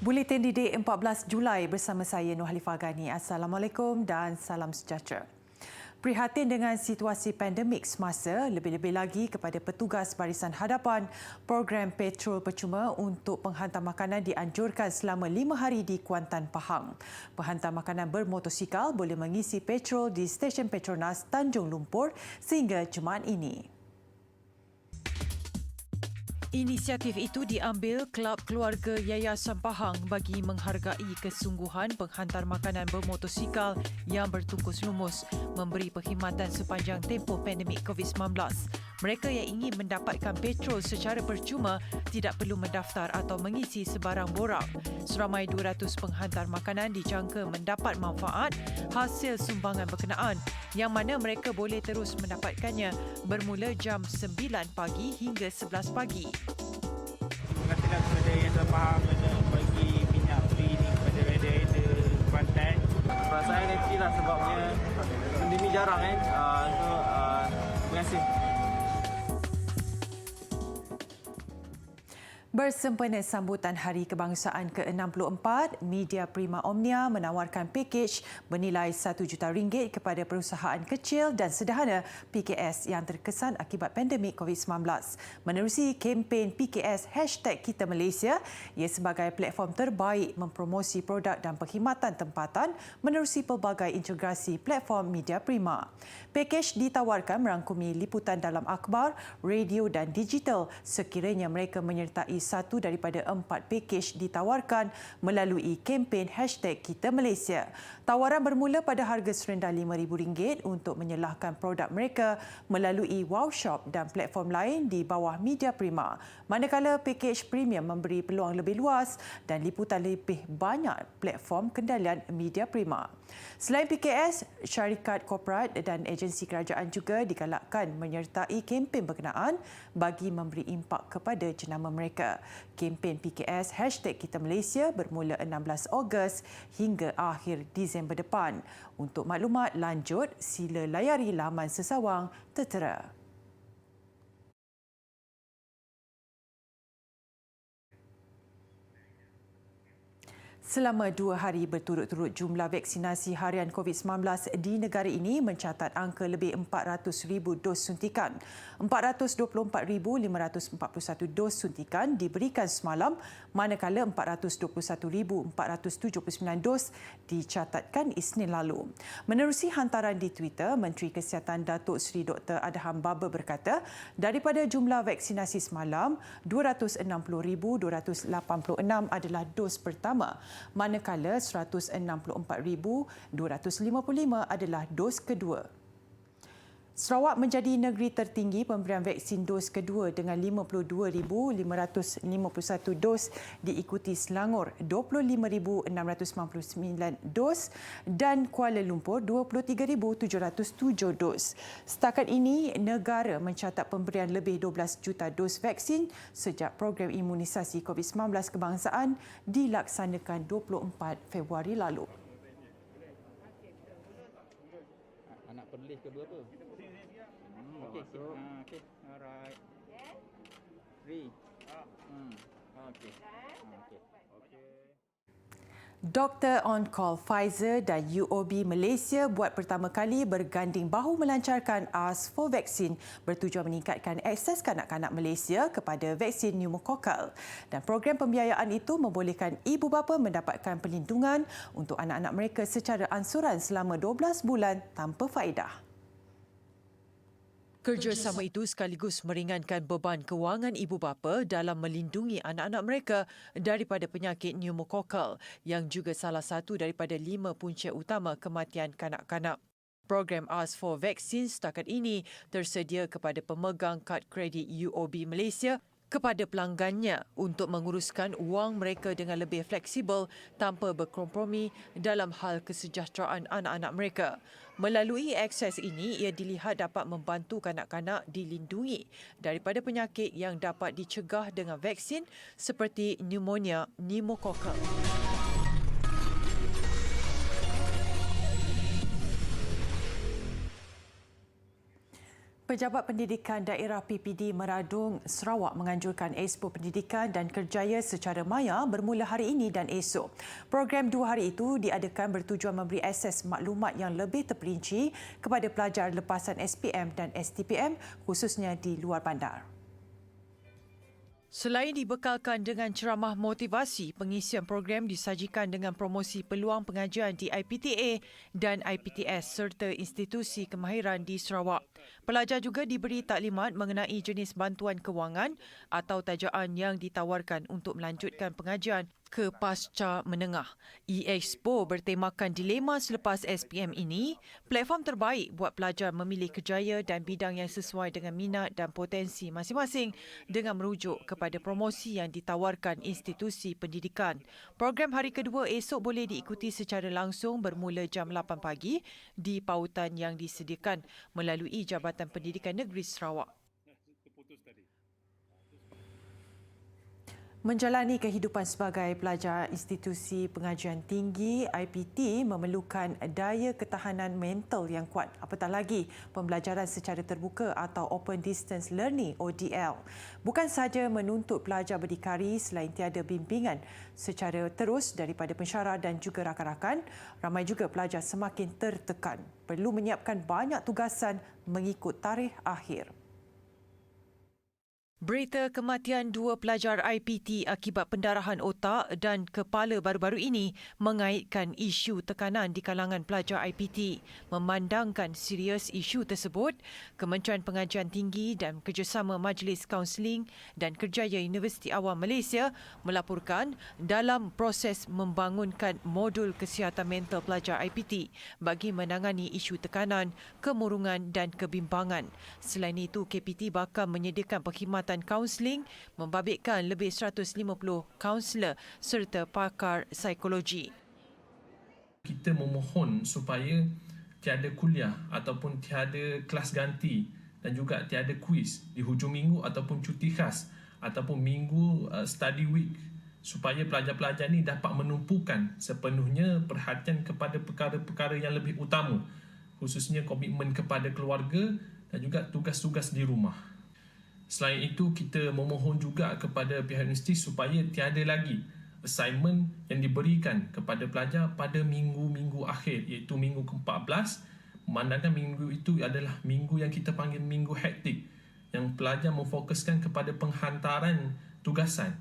Buletin Didik 14 Julai bersama saya Nur Halifah Ghani. Assalamualaikum dan salam sejahtera. Prihatin dengan situasi pandemik semasa, lebih-lebih lagi kepada petugas barisan hadapan, program petrol percuma untuk penghantar makanan dianjurkan selama 5 hari di Kuantan, Pahang. Penghantar makanan bermotosikal boleh mengisi petrol di stesen Petronas Tanjung Lumpur sehingga Jumaat ini. Inisiatif itu diambil Kelab Keluarga Yayasan Pahang bagi menghargai kesungguhan penghantar makanan bermotosikal yang bertungkus lumus memberi perkhidmatan sepanjang tempoh pandemik COVID-19. Mereka yang ingin mendapatkan petrol secara percuma tidak perlu mendaftar atau mengisi sebarang borang. Seramai 200 penghantar makanan dijangka mendapat manfaat hasil sumbangan berkenaan yang mana mereka boleh terus mendapatkannya bermula jam 9 pagi hingga 11 pagi. Terima kasihlah kepada Yayasan Pahang kerana bagi minyak free ni kepada rider-rider Kuantan. Perasaan happy lah sebabnya pandemik jarang kan. Terima kasih. Bersempena sambutan Hari Kebangsaan ke-64, Media Prima Omnia menawarkan pakej bernilai RM1 juta kepada perusahaan kecil dan sederhana PKS yang terkesan akibat pandemik COVID-19. Menerusi kempen PKS #KitaMalaysia, ia sebagai platform terbaik mempromosi produk dan perkhidmatan tempatan menerusi pelbagai integrasi platform Media Prima. Pakej ditawarkan merangkumi liputan dalam akhbar, radio dan digital sekiranya mereka menyertai satu daripada 4 pakej ditawarkan melalui kempen #KitaMalaysia. Tawaran bermula pada harga serendah RM5,000 untuk menyelahkan produk mereka melalui Wow Shop dan platform lain di bawah Media Prima. Manakala pakej premium memberi peluang lebih luas dan liputan lebih banyak platform kendalian Media Prima. Selain PKS, syarikat korporat dan agensi kerajaan juga digalakkan menyertai kempen berkenaan bagi memberi impak kepada jenama mereka. Kempen PKS #KitaMalaysia bermula 16 Ogos hingga akhir Disember depan. Untuk maklumat lanjut, sila layari laman sesawang tertera. Selama 2 hari berturut-turut, jumlah vaksinasi harian COVID-19 di negara ini mencatat angka lebih 400,000 dos suntikan. 424,541 dos suntikan diberikan semalam, manakala 421,479 dos dicatatkan Isnin lalu. Menerusi hantaran di Twitter, Menteri Kesihatan Datuk Seri Dr. Adham Baba berkata, daripada jumlah vaksinasi semalam, 260,286 adalah dos pertama, manakala 164,255 adalah dos kedua. Sarawak menjadi negeri tertinggi pemberian vaksin dos kedua dengan 52,551 dos, diikuti Selangor 25,699 dos dan Kuala Lumpur 23,707 dos. Setakat ini, negara mencatat pemberian lebih 12 juta dos vaksin sejak program imunisasi COVID-19 kebangsaan dilaksanakan 24 Februari lalu. Anak perlis ke berapa? Okey. Okey. Alright. Free. Okey. Dr. On Call Pfizer dan UOB Malaysia buat pertama kali berganding bahu melancarkan AS4 vaksin bertujuan meningkatkan akses kanak-kanak Malaysia kepada vaksin pneumokokal. Dan program pembiayaan itu membolehkan ibu bapa mendapatkan perlindungan untuk anak-anak mereka secara ansuran selama 12 bulan tanpa faedah. Kerjasama itu sekaligus meringankan beban kewangan ibu bapa dalam melindungi anak-anak mereka daripada penyakit pneumokokal yang juga salah satu daripada 5 punca utama kematian kanak-kanak. Program AS4 vaksin setakat ini tersedia kepada pemegang kad kredit UOB Malaysia kepada pelanggannya untuk menguruskan wang mereka dengan lebih fleksibel tanpa berkompromi dalam hal kesejahteraan anak-anak mereka. Melalui akses ini, ia dilihat dapat membantu kanak-kanak dilindungi daripada penyakit yang dapat dicegah dengan vaksin seperti pneumonia pneumokokal. Pejabat Pendidikan Daerah PPD Meradung Sarawak menganjurkan Expo Pendidikan dan Kerjaya secara maya bermula hari ini dan esok. Program 2 hari itu diadakan bertujuan memberi akses maklumat yang lebih terperinci kepada pelajar lepasan SPM dan STPM khususnya di luar bandar. Selain dibekalkan dengan ceramah motivasi, pengisian program disajikan dengan promosi peluang pengajian di IPTA dan IPTS serta institusi kemahiran di Sarawak. Pelajar juga diberi taklimat mengenai jenis bantuan kewangan atau tajaan yang ditawarkan untuk melanjutkan pengajian ke pasca menengah. E-Expo bertemakan dilema selepas SPM ini, platform terbaik buat pelajar memilih kerjaya dan bidang yang sesuai dengan minat dan potensi masing-masing dengan merujuk kepada promosi yang ditawarkan institusi pendidikan. Program hari kedua esok boleh diikuti secara langsung bermula jam 8 pagi di pautan yang disediakan melalui Jabatan Pendidikan Negeri Sarawak. Menjalani kehidupan sebagai pelajar institusi pengajian tinggi, IPT memerlukan daya ketahanan mental yang kuat, apatah lagi pembelajaran secara terbuka atau Open Distance Learning ODL. Bukan sahaja menuntut pelajar berdikari selain tiada bimbingan secara terus daripada pensyarah dan juga rakan-rakan, ramai juga pelajar semakin tertekan. Perlu menyiapkan banyak tugasan mengikut tarikh akhir. Berita kematian 2 pelajar IPT akibat pendarahan otak dan kepala baru-baru ini mengaitkan isu tekanan di kalangan pelajar IPT. Memandangkan serius isu tersebut, Kementerian Pengajian Tinggi dan Kerjasama Majlis Kaunseling dan Kerjaya Universiti Awam Malaysia melaporkan dalam proses membangunkan modul kesihatan mental pelajar IPT bagi menangani isu tekanan, kemurungan dan kebimbangan. Selain itu, KPT bakal menyediakan perkhidmatan kaunseling membabitkan lebih 150 kaunselor serta pakar psikologi. Kita memohon supaya tiada kuliah ataupun tiada kelas ganti dan juga tiada kuis di hujung minggu ataupun cuti khas ataupun minggu study week supaya pelajar-pelajar ini dapat menumpukan sepenuhnya perhatian kepada perkara-perkara yang lebih utama, khususnya komitmen kepada keluarga dan juga tugas-tugas di rumah. Selain itu, kita memohon juga kepada pihak universiti supaya tiada lagi assignment yang diberikan kepada pelajar pada minggu-minggu akhir, iaitu minggu ke-14, memandangkan minggu itu adalah minggu yang kita panggil minggu hektik, yang pelajar memfokuskan kepada penghantaran tugasan.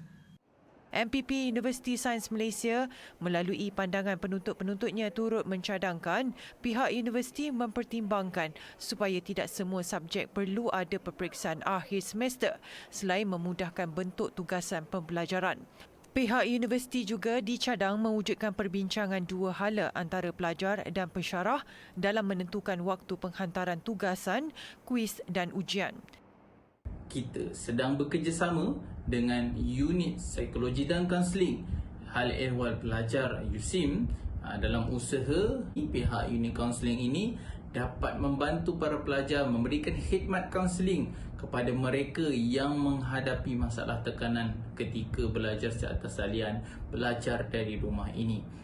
MPP Universiti Sains Malaysia melalui pandangan penuntut-penuntutnya turut mencadangkan pihak universiti mempertimbangkan supaya tidak semua subjek perlu ada peperiksaan akhir semester selain memudahkan bentuk tugasan pembelajaran. Pihak universiti juga dicadang mewujudkan perbincangan 2 hala antara pelajar dan pensyarah dalam menentukan waktu penghantaran tugasan, kuis dan ujian. Kita sedang bekerjasama dengan unit psikologi dan kaunseling hal ehwal pelajar USIM dalam usaha pihak unit kaunseling ini dapat membantu para pelajar memberikan khidmat kaunseling kepada mereka yang menghadapi masalah tekanan ketika belajar seatas talian, belajar dari rumah ini.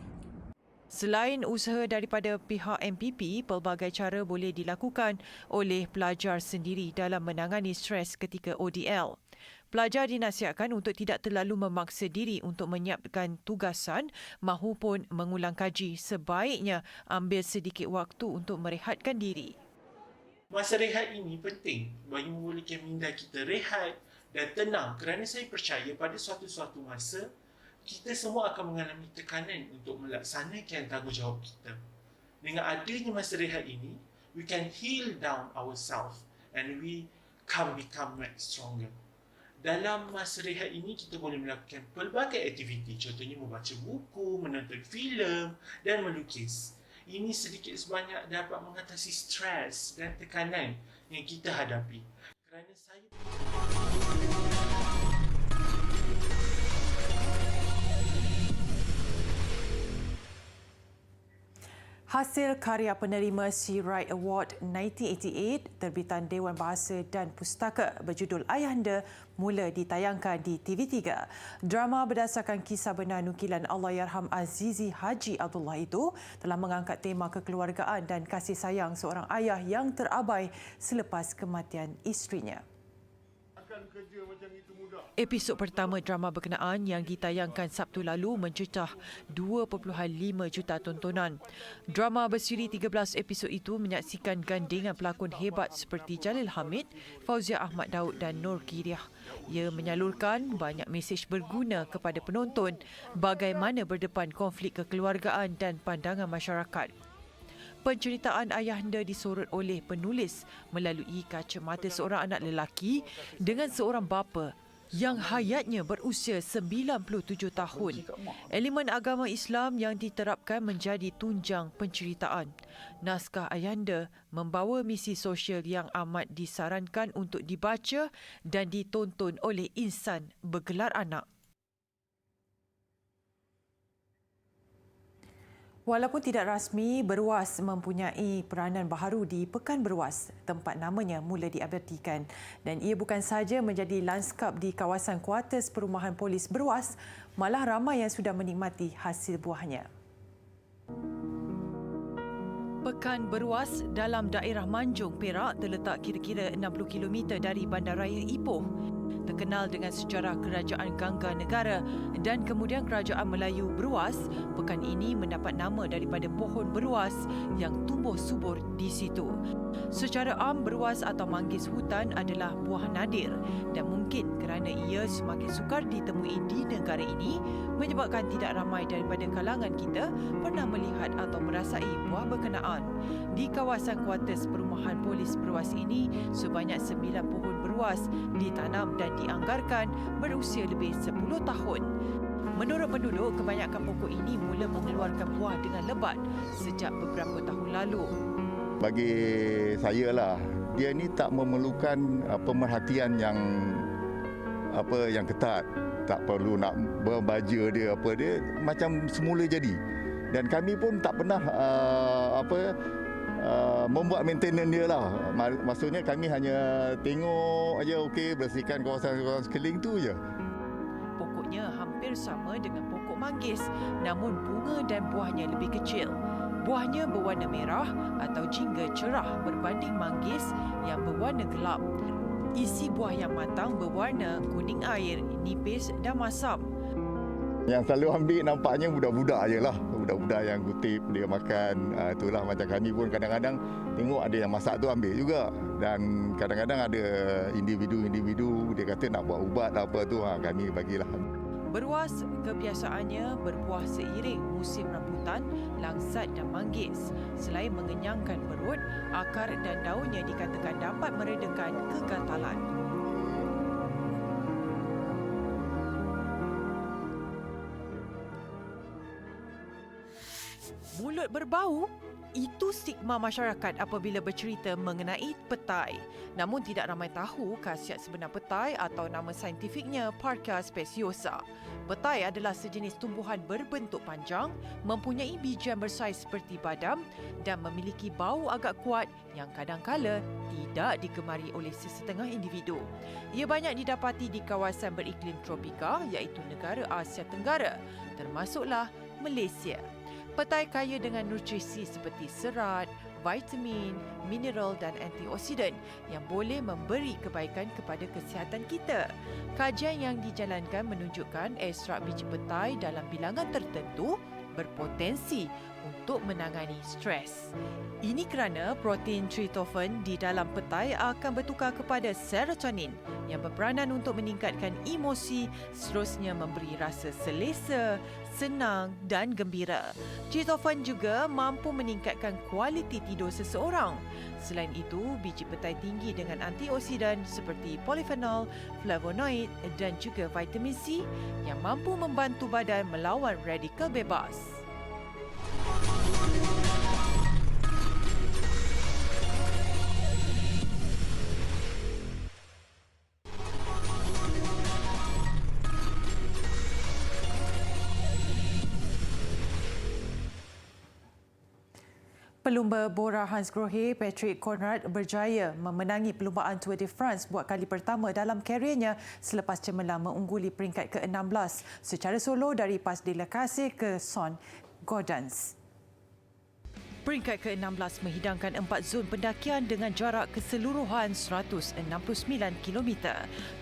Selain usaha daripada pihak MPP, pelbagai cara boleh dilakukan oleh pelajar sendiri dalam menangani stres ketika ODL. Pelajar dinasihatkan untuk tidak terlalu memaksa diri untuk menyiapkan tugasan mahupun mengulang kaji. Sebaiknya ambil sedikit waktu untuk merehatkan diri. Masa rehat ini penting bagi membolehkan minda kita rehat dan tenang kerana saya percaya pada suatu masa kita semua akan mengalami tekanan untuk melaksanakan tanggungjawab kita. Dengan adanya masa rehat ini, we can heal down ourselves and we can become much stronger. Dalam masa rehat ini, kita boleh melakukan pelbagai aktiviti, contohnya membaca buku, menonton filem dan melukis. Ini sedikit sebanyak dapat mengatasi stres dan tekanan yang kita hadapi. Kerana saya Hasil karya penerima She Write Award 1988 terbitan Dewan Bahasa dan Pustaka berjudul Ayahanda mula ditayangkan di TV3. Drama berdasarkan kisah benar nukilan Allahyarham Azizi Haji Abdullah itu telah mengangkat tema kekeluargaan dan kasih sayang seorang ayah yang terabai selepas kematian isterinya. Episod pertama drama berkenaan yang ditayangkan Sabtu lalu mencecah 2.5 juta tontonan. Drama bersiri 13 episod itu menyaksikan gandingan pelakon hebat seperti Jalil Hamid, Fauzia Ahmad Daud dan Nur Kiriah. Ia menyalurkan banyak mesej berguna kepada penonton bagaimana berdepan konflik kekeluargaan dan pandangan masyarakat. Penceritaan Ayahanda disorot oleh penulis melalui kacamata seorang anak lelaki dengan seorang bapa yang hayatnya berusia 97 tahun. Elemen agama Islam yang diterapkan menjadi tunjang penceritaan. Naskah Ayahanda membawa misi sosial yang amat disarankan untuk dibaca dan ditonton oleh insan bergelar anak. Walaupun tidak rasmi, Beruas mempunyai peranan baharu di Pekan Beruas, tempat namanya mula diabadikan. Dan ia bukan sahaja menjadi lanskap di kawasan kuartus perumahan polis Beruas, malah ramai yang sudah menikmati hasil buahnya. Pekan Beruas dalam daerah Manjung, Perak terletak kira-kira 60 km dari Bandaraya Ipoh. Terkenal dengan sejarah Kerajaan Gangga Negara dan kemudian Kerajaan Melayu Beruas, pekan ini mendapat nama daripada pohon beruas yang tumbuh subur di situ. Secara am, beruas atau manggis hutan adalah buah nadir dan mungkin kerana ia semakin sukar ditemui di negara ini menyebabkan tidak ramai daripada kalangan kita pernah melihat atau merasai buah berkenaan. Di kawasan kuartus perumahan polis Beruas ini, sebanyak 9 pohon beruas ditanam dan dianggarkan berusia lebih 10 tahun. Menurut penduduk, kebanyakan pokok ini mula mengeluarkan buah dengan lebat sejak beberapa tahun lalu. Bagi saya lah, dia ni tak memerlukan pemerhatian yang ketat. Tak perlu nak berbaja dia dia macam semula jadi. Dan kami pun tak pernah membuat maintenance dia lah. Maksudnya kami hanya tengok aja, okey, bersihkan kawasan sekeliling tu je. Pokoknya hampir sama dengan pokok manggis, namun bunga dan buahnya lebih kecil. Buahnya berwarna merah atau jingga cerah berbanding manggis yang berwarna gelap. Isi buah yang matang berwarna kuning air, nipis dan masam. Yang selalu ambil nampaknya budak-budak je lah. Budak-budak yang kutip dia makan. Itulah macam kami pun kadang-kadang tengok ada yang masak tu ambil juga. Dan kadang-kadang ada individu-individu dia kata nak buat ubat apa tu, kami bagilah. Beruas kebiasaannya berbuah seiring musim rambutan, langsat dan manggis. Selain mengenyangkan perut, akar dan daunnya dikatakan dapat meredakan kegatalan. Mulut berbau? Itu stigma masyarakat apabila bercerita mengenai petai. Namun tidak ramai tahu khasiat sebenar petai atau nama saintifiknya Parka speciosa. Petai adalah sejenis tumbuhan berbentuk panjang, mempunyai bijian bersaiz seperti badam dan memiliki bau agak kuat yang kadang-kala tidak digemari oleh sesetengah individu. Ia banyak didapati di kawasan beriklim tropika iaitu negara Asia Tenggara, termasuklah Malaysia. Petai kaya dengan nutrisi seperti serat, vitamin, mineral dan antioksidan yang boleh memberi kebaikan kepada kesihatan kita. Kajian yang dijalankan menunjukkan ekstrak biji petai dalam bilangan tertentu berpotensi untuk menangani stres. Ini kerana protein tryptophan di dalam petai akan bertukar kepada serotonin yang berperanan untuk meningkatkan emosi, seterusnya memberi rasa selesa, senang dan gembira. Tryptophan juga mampu meningkatkan kualiti tidur seseorang. Selain itu, biji petai tinggi dengan antioksidan seperti polyphenol, flavonoid dan juga vitamin C yang mampu membantu badan melawan radikal bebas. Pelumba bora Hans Grohe, Patrick Conrad berjaya memenangi perlumbaan Tour de France buat kali pertama dalam kariernya selepas cemerlang mengungguli peringkat ke-16 secara solo dari Pas de la Casse ke Son Gaudens. Peringkat ke-16 menghidangkan 4 zon pendakian dengan jarak keseluruhan 169 km.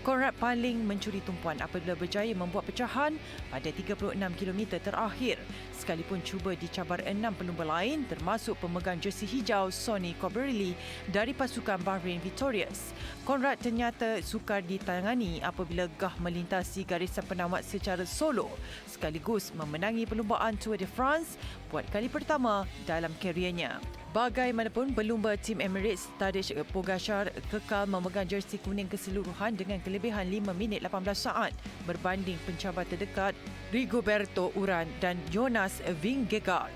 Conrad paling mencuri tumpuan apabila berjaya membuat pecahan pada 36 km terakhir. Sekalipun cuba dicabar 6 pelumba lain termasuk pemegang jersey hijau Sonny Colbrelli dari pasukan Bahrain Victorious. Conrad ternyata sukar ditangani apabila gah melintasi garisan penamat secara solo sekaligus memenangi perlumbaan Tour de France buat kali pertama dalam kariernya. Bagaimanapun, pelumba tim Emirates Tadej Pogacar kekal memegang jersey kuning keseluruhan dengan kelebihan 5 minit 18 saat berbanding pencabar terdekat Rigoberto Urán dan Jonas Vingegaard.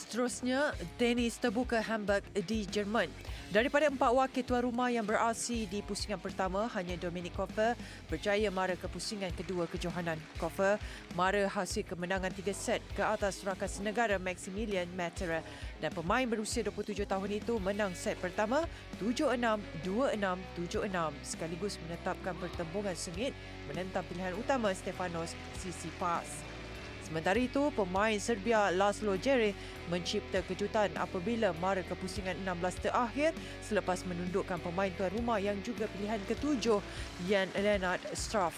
Seterusnya, tenis terbuka Hamburg di Jerman. Daripada 4 wakil tuan rumah yang beraksi di pusingan pertama, hanya Dominic Koepfer berjaya mara ke pusingan kedua kejohanan. Koepfer mara hasil kemenangan 3 set ke atas rakan senegara Maximilian Matera dan pemain berusia 27 tahun itu menang set pertama 7-6, 2-6, 7-6 sekaligus menetapkan pertembungan sengit menentang pilihan utama Stefanos Tsitsipas. Sementara itu, pemain Serbia Laslo Djere mencipta kejutan apabila mara ke pusingan 16 terakhir selepas menundukkan pemain tuan rumah yang juga pilihan ke-7 Jan Lennard Struff.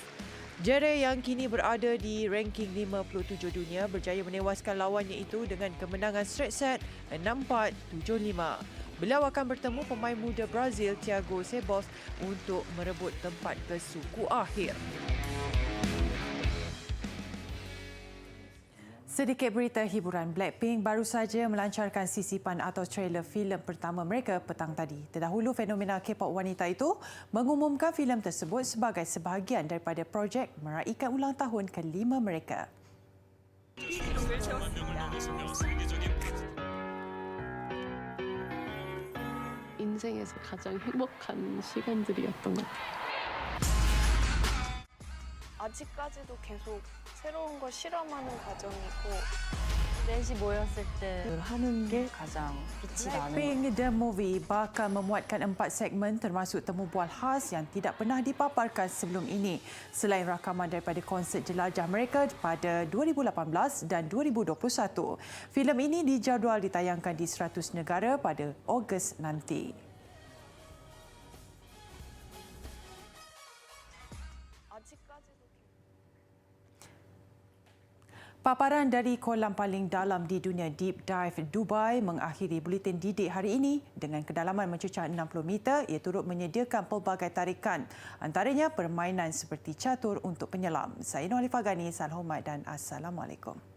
Djere yang kini berada di ranking 57 dunia berjaya menewaskan lawannya itu dengan kemenangan straight set 6-4, 7-5. Beliau akan bertemu pemain muda Brazil Thiago Sebos untuk merebut tempat ke suku akhir. Sedikit berita hiburan. Blackpink baru saja melancarkan sisipan atau trailer filem pertama mereka petang tadi. Terdahulu, fenomena K-pop wanita itu mengumumkan filem tersebut sebagai sebahagian daripada projek meraihkan ulang tahun ke-5 mereka. 인생에서 가장 행복한 시간들이었던 것 같아요. 아직까지도 계속 새로운 걸 실험하는 과정이고 4시 모였을 때 하는 게 가장 빛이 나는 것 Blackpink The Movie bakal memuatkan 4 segmen termasuk temu bual khas yang tidak pernah dipaparkan sebelum ini. Selain rakaman daripada konsert jelajah mereka pada 2018 dan 2021. Filem ini dijadual ditayangkan di 100 negara pada Ogos nanti. Paparan dari kolam paling dalam di dunia Deep Dive Dubai mengakhiri buletin didik hari ini dengan kedalaman mencecah 60 meter. Ia turut menyediakan pelbagai tarikan, antaranya permainan seperti catur untuk penyelam. Saya Nur Alifah Ghani, salam hormat dan Assalamualaikum.